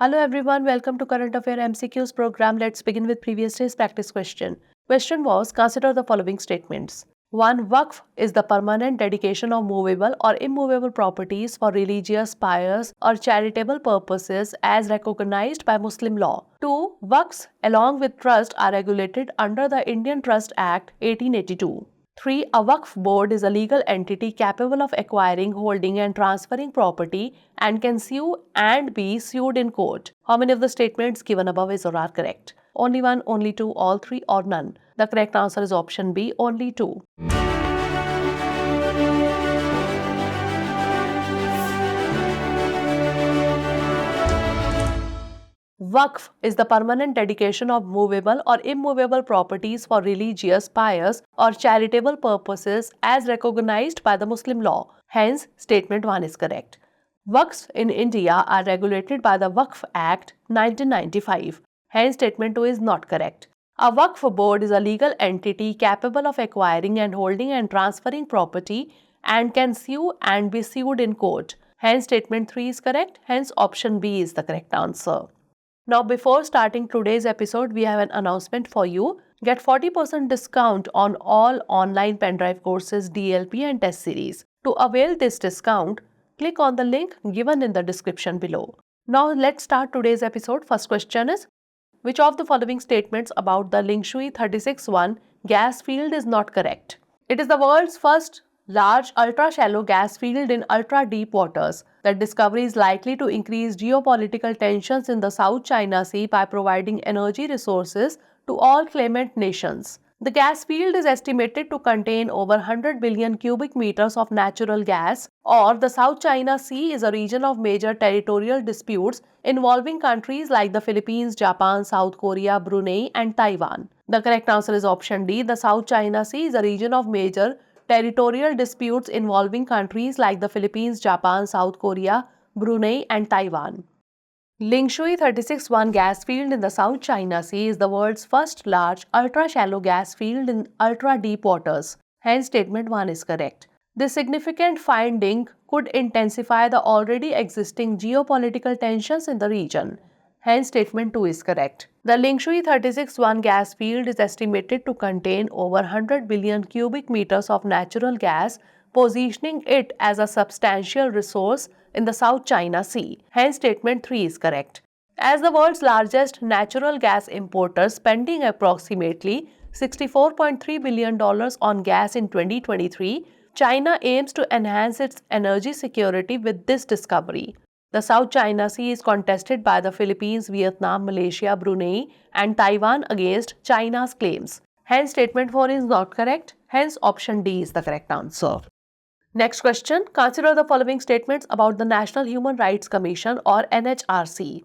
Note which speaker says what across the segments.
Speaker 1: Hello everyone, welcome to Current Affair MCQs program. Let's begin with previous day's practice question. Question was, consider the following statements. 1. Waqf is the permanent dedication of movable or immovable properties for religious, pious or charitable purposes as recognized by Muslim law. 2. Waqfs along with trust are regulated under the Indian Trust Act 1882. 3. A Waqf board is a legal entity capable of acquiring, holding and transferring property and can sue and be sued in court. How many of the statements given above is or are correct? Only one, only two, all three or none? The correct answer is option B, only two. Waqf is the permanent dedication of movable or immovable properties for religious, pious or charitable purposes as recognized by the Muslim law. Hence, statement 1 is correct. Waqfs in India are regulated by the Waqf Act 1995. Hence, statement 2 is not correct. A Waqf board is a legal entity capable of acquiring and holding and transferring property and can sue and be sued in court. Hence, statement 3 is correct. Hence, option B is the correct answer. Now, before starting today's episode, we have an announcement for you. Get 40% discount on all online pendrive courses, DLP and test series. To avail this discount, click on the link given in the description below. Now, let's start today's episode. First question is, which of the following statements about the Lingshui 36-1 gas field is not correct? It is the world's first large ultra-shallow gas field in ultra-deep waters. The discovery is likely to increase geopolitical tensions in the South China Sea by providing energy resources to all claimant nations. The gas field is estimated to contain over 100 billion cubic meters of natural gas, or the South China Sea is a region of major territorial disputes involving countries like the Philippines, Japan, South Korea, Brunei, and Taiwan. The correct answer is option D. The South China Sea is a region of major territorial disputes involving countries like the Philippines, Japan, South Korea, Brunei, and Taiwan. Lingshui 36-1 gas field in the South China Sea is the world's first large ultra-shallow gas field in ultra-deep waters. Hence, statement 1 is correct. This significant finding could intensify the already existing geopolitical tensions in the region. Hence, statement 2 is correct. The Lingshui 36-1 gas field is estimated to contain over 100 billion cubic meters of natural gas, positioning it as a substantial resource in the South China Sea. Hence, statement 3 is correct. As the world's largest natural gas importer, spending approximately $64.3 billion on gas in 2023, China aims to enhance its energy security with this discovery. The South China Sea is contested by the Philippines, Vietnam, Malaysia, Brunei, and Taiwan against China's claims. Hence, statement 4 is not correct. Hence, option D is the correct answer. Next question. Consider the following statements about the National Human Rights Commission or NHRC.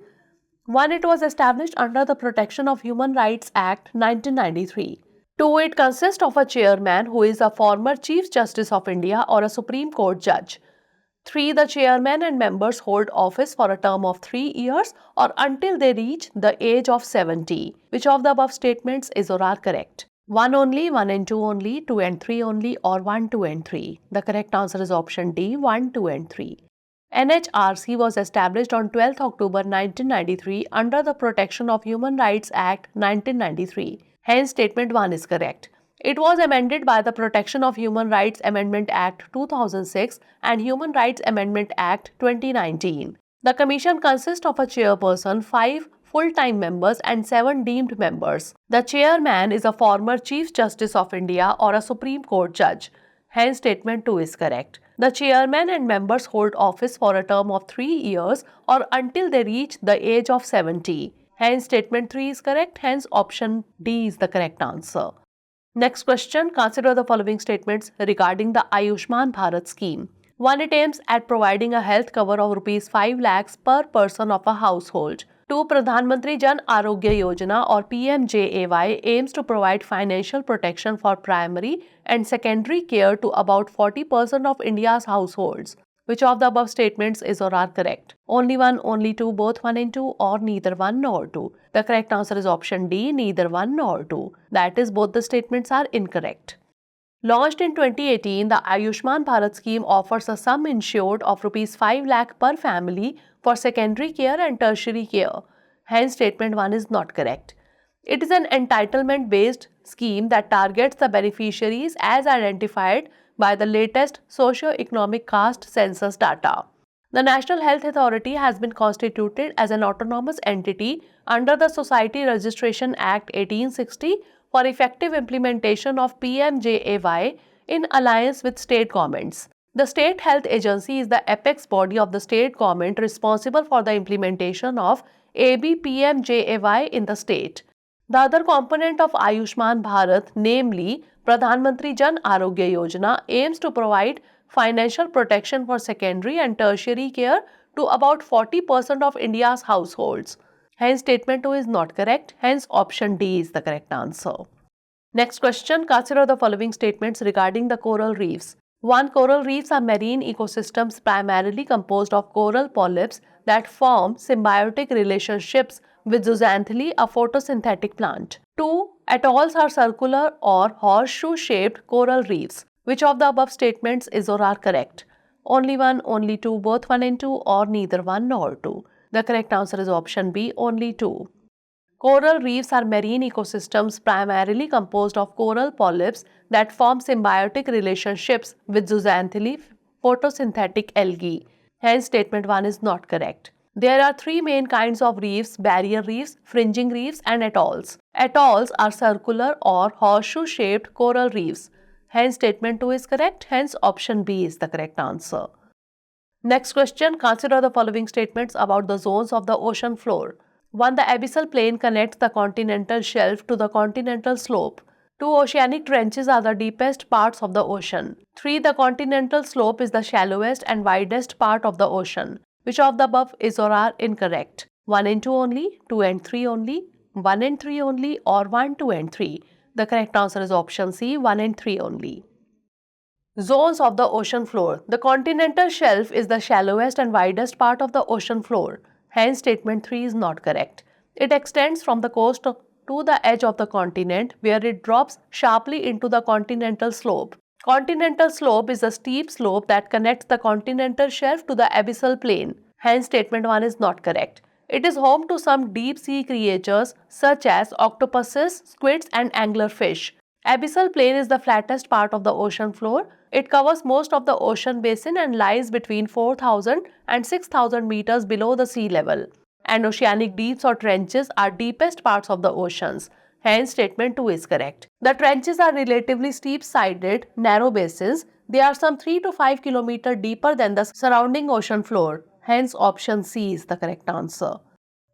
Speaker 1: 1. It was established under the Protection of Human Rights Act 1993. 2. It consists of a chairman who is a former Chief Justice of India or a Supreme Court judge. 3. The chairman and members hold office for a term of 3 years or until they reach the age of 70. Which of the above statements is or are correct? 1 only, 1 and 2 only, 2 and 3 only, or 1, 2 and 3? The correct answer is option D, 1, 2 and 3. NHRC was established on 12 October 1993 under the Protection of Human Rights Act 1993. Hence, statement 1 is correct. It was amended by the Protection of Human Rights Amendment Act 2006 and Human Rights Amendment Act 2019. The commission consists of a chairperson, 5 full-time members and 7 deemed members. The chairman is a former Chief Justice of India or a Supreme Court judge. Hence, statement 2 is correct. The chairman and members hold office for a term of 3 years or until they reach the age of 70. Hence, statement 3 is correct. Hence, option D is the correct answer. Next question. Consider the following statements regarding the Ayushman Bharat scheme. 1. It aims at providing a health cover of Rs 5 lakhs per person of a household. 2. Pradhan Mantri Jan Arogya Yojana or PMJAY aims to provide financial protection for primary and secondary care to about 40% of India's households. Which of the above statements is or are correct? Only 1, only 2, both 1 and 2, or neither 1 nor 2? The correct answer is option D, neither 1 nor 2. That is, both the statements are incorrect. Launched in 2018, the Ayushman Bharat scheme offers a sum insured of Rs 5 lakh per family for secondary care and tertiary care. Hence, statement 1 is not correct. It is an entitlement-based scheme that targets the beneficiaries as identified by the latest socio-economic caste census data. The National Health Authority has been constituted as an autonomous entity under the Society Registration Act 1860 for effective implementation of PMJAY in alliance with state governments. The State Health Agency is the apex body of the state government responsible for the implementation of ABPMJAY in the state. The other component of Ayushman Bharat, namely Pradhan Mantri Jan Arogya Yojana, aims to provide financial protection for secondary and tertiary care to about 40% of India's households. Hence, statement 2 is not correct. Hence, option D is the correct answer. Next question, consider the following statements regarding the coral reefs. 1. Coral reefs are marine ecosystems primarily composed of coral polyps that form symbiotic relationships with zooxanthellae, a photosynthetic plant. 2. Atolls are circular or horseshoe-shaped coral reefs. Which of the above statements is or are correct? Only 1, only 2, both 1 and 2, or neither 1 nor 2. The correct answer is option B, only 2. Coral reefs are marine ecosystems primarily composed of coral polyps that form symbiotic relationships with zooxanthellae, photosynthetic algae. Hence, statement 1 is not correct. There are three main kinds of reefs: barrier reefs, fringing reefs, and atolls. Atolls are circular or horseshoe-shaped coral reefs. Hence, statement 2 is correct. Hence, option B is the correct answer. Next question, consider the following statements about the zones of the ocean floor. 1. The abyssal plain connects the continental shelf to the continental slope. 2. Oceanic trenches are the deepest parts of the ocean. 3. The continental slope is the shallowest and widest part of the ocean. Which of the above is or are incorrect? 1 and 2 only, 2 and 3 only, 1 and 3 only, or 1, 2 and 3? The correct answer is option C, 1 and 3 only. Zones of the ocean floor. The continental shelf is the shallowest and widest part of the ocean floor. Hence, statement 3 is not correct. It extends from the coast to the edge of the continent, where it drops sharply into the continental slope. Continental slope is a steep slope that connects the continental shelf to the abyssal plain. Hence, statement 1 is not correct. It is home to some deep sea creatures such as octopuses, squids, and anglerfish. Abyssal plain is the flattest part of the ocean floor. It covers most of the ocean basin and lies between 4,000 and 6,000 meters below the sea level. And oceanic deeps or trenches are deepest parts of the oceans. Hence, statement 2 is correct. The trenches are relatively steep-sided, narrow basins. They are some 3 to 5 kilometers deeper than the surrounding ocean floor. Hence, option C is the correct answer.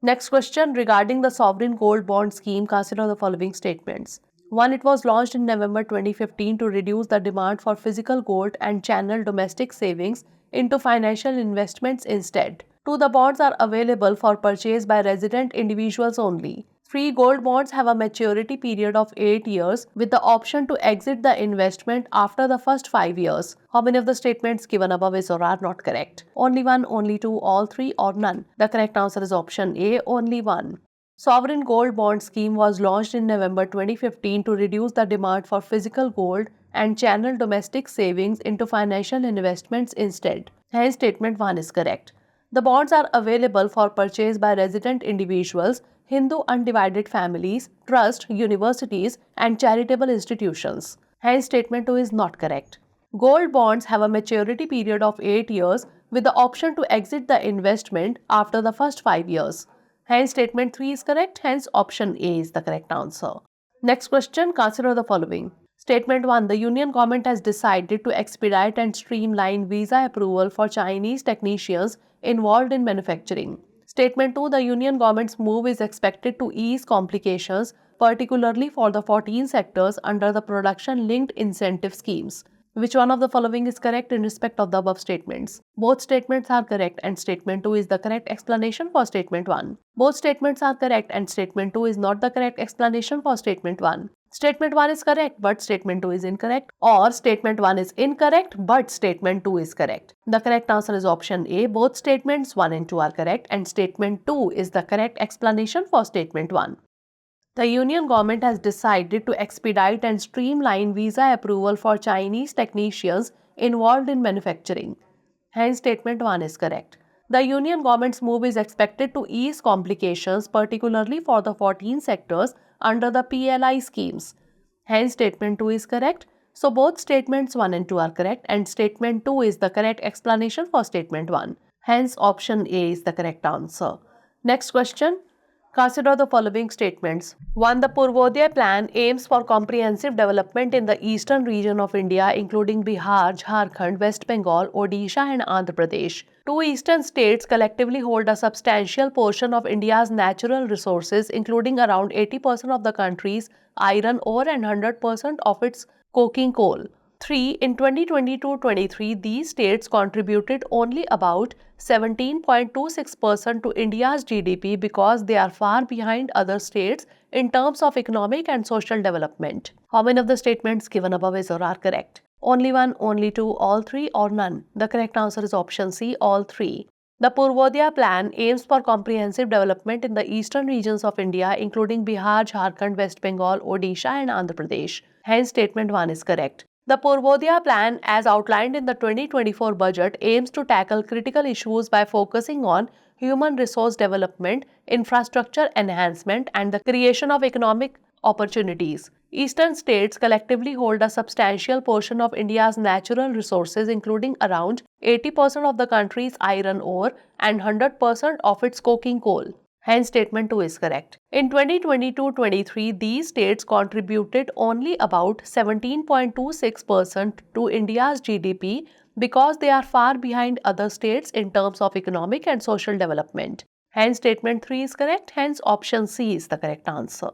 Speaker 1: Next question, regarding the sovereign gold bond scheme, consider the following statements. 1. It was launched in November 2015 to reduce the demand for physical gold and channel domestic savings into financial investments instead. 2. The bonds are available for purchase by resident individuals only. 3. Gold bonds have a maturity period of 8 years with the option to exit the investment after the first 5 years. How many of the statements given above is or are not correct? Only 1, only 2, all 3, or none? The correct answer is option A, only 1. Sovereign gold bond scheme was launched in November 2015 to reduce the demand for physical gold and channel domestic savings into financial investments instead. Hence, statement 1 is correct. The bonds are available for purchase by resident individuals, Hindu undivided families, trusts, universities, and charitable institutions. Hence, statement 2 is not correct. Gold bonds have a maturity period of 8 years with the option to exit the investment after the first 5 years. Hence, statement 3 is correct. Hence, option A is the correct answer. Next question, consider the following. Statement 1. The Union government has decided to expedite and streamline visa approval for Chinese technicians involved in manufacturing. Statement 2. The Union government's move is expected to ease complications, particularly for the 14 sectors under the production-linked incentive schemes. Which one of the following is correct in respect of the above statements? Both statements are correct and statement 2 is the correct explanation for statement 1. Both statements are correct and statement 2 is not the correct explanation for statement 1. Statement 1 is correct but statement 2 is incorrect, or statement 1 is incorrect but statement 2 is correct. The correct answer is option A. Both statements 1 and 2 are correct and statement 2 is the correct explanation for statement 1. The Union government has decided to expedite and streamline visa approval for Chinese technicians involved in manufacturing. Hence, statement 1 is correct. The Union government's move is expected to ease complications, particularly for the 14 sectors under the PLI schemes. Hence, statement 2 is correct. So, both statements 1 and 2 are correct, and statement 2 is the correct explanation for statement 1. Hence, option A is the correct answer. Next question. Consider the following statements. 1. The Purvodaya Plan aims for comprehensive development in the eastern region of India, including Bihar, Jharkhand, West Bengal, Odisha, and Andhra Pradesh. 2 eastern states collectively hold a substantial portion of India's natural resources, including around 80% of the country's iron ore and 100% of its coking coal. 3. In 2022-23, these states contributed only about 17.26% to India's GDP because they are far behind other states in terms of economic and social development. How many of the statements given above is or are correct? Only 1, only 2, all 3, or none? The correct answer is option C, all 3. The Purvodaya Plan aims for comprehensive development in the eastern regions of India, including Bihar, Jharkhand, West Bengal, Odisha, and Andhra Pradesh. Hence, statement 1 is correct. The Purvodaya Plan, as outlined in the 2024 budget, aims to tackle critical issues by focusing on human resource development, infrastructure enhancement, and the creation of economic opportunities. Eastern states collectively hold a substantial portion of India's natural resources, including around 80% of the country's iron ore and 100% of its coking coal. Hence, statement 2 is correct. In 2022-23, these states contributed only about 17.26% to India's GDP because they are far behind other states in terms of economic and social development. Hence, statement 3 is correct. Hence, option C is the correct answer.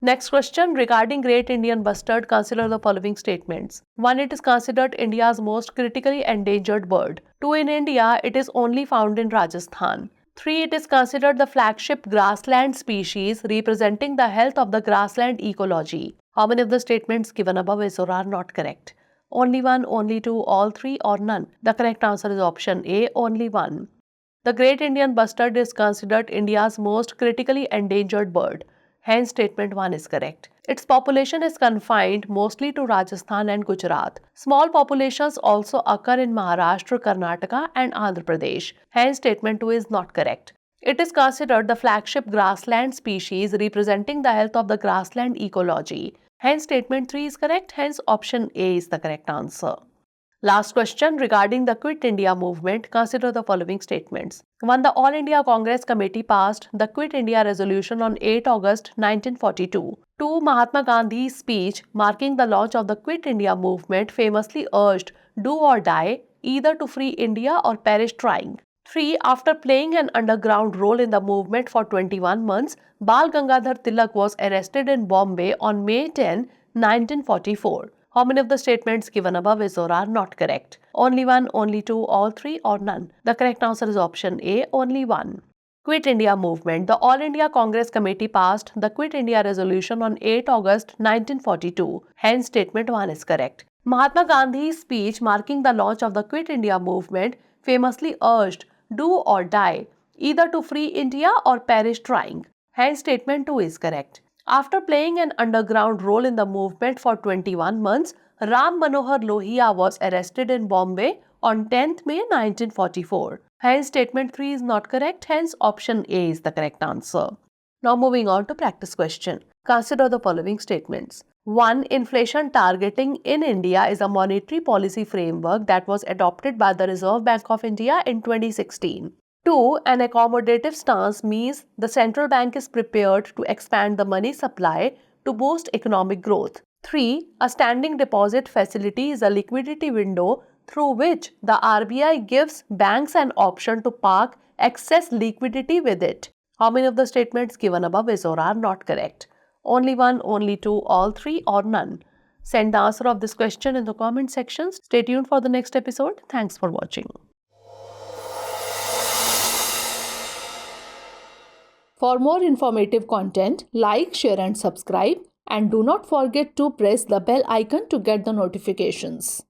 Speaker 1: Next question regarding Great Indian Bustard, consider the following statements. 1. It is considered India's most critically endangered bird. 2. In India, it is only found in Rajasthan. 3. It is considered the flagship grassland species representing the health of the grassland ecology. How many of the statements given above is or are not correct? Only 1, only 2, all 3, or none? The correct answer is option A, only 1. The Great Indian Bustard is considered India's most critically endangered bird. Hence, statement 1 is correct. Its population is confined mostly to Rajasthan and Gujarat. Small populations also occur in Maharashtra, Karnataka, and Andhra Pradesh. Hence, statement 2 is not correct. It is considered the flagship grassland species representing the health of the grassland ecology. Hence, statement 3 is correct. Hence, option A is the correct answer. Last question regarding the Quit India movement, consider the following statements. 1. The All India Congress Committee passed the Quit India resolution on 8 August 1942. 2. Mahatma Gandhi's speech marking the launch of the Quit India movement famously urged, "Do or die, either to free India or perish trying." 3. After playing an underground role in the movement for 21 months, Bal Gangadhar Tilak was arrested in Bombay on May 10, 1944. How many of the statements given above is or are not correct? Only 1, only 2, all 3, or none? The correct answer is option A, only 1. Quit India movement. The All India Congress Committee passed the Quit India resolution on 8 August 1942. Hence, statement 1 is correct. Mahatma Gandhi's speech marking the launch of the Quit India movement famously urged, "Do or die, either to free India or perish trying." Hence, statement 2 is correct. After playing an underground role in the movement for 21 months, Ram Manohar Lohia was arrested in Bombay on 10th May 1944. Hence, statement 3 is not correct. Hence, option A is the correct answer. Now, moving on to practice question. Consider the following statements. 1. Inflation targeting in India is a monetary policy framework that was adopted by the Reserve Bank of India in 2016. 2. An accommodative stance means the central bank is prepared to expand the money supply to boost economic growth. 3. A standing deposit facility is a liquidity window through which the RBI gives banks an option to park excess liquidity with it. How many of the statements given above is or are not correct? Only 1, only 2, all 3, or none? Send the answer of this question in the comment section. Stay tuned for the next episode. Thanks for watching. For more informative content, like, share and subscribe, and do not forget to press the bell icon to get the notifications.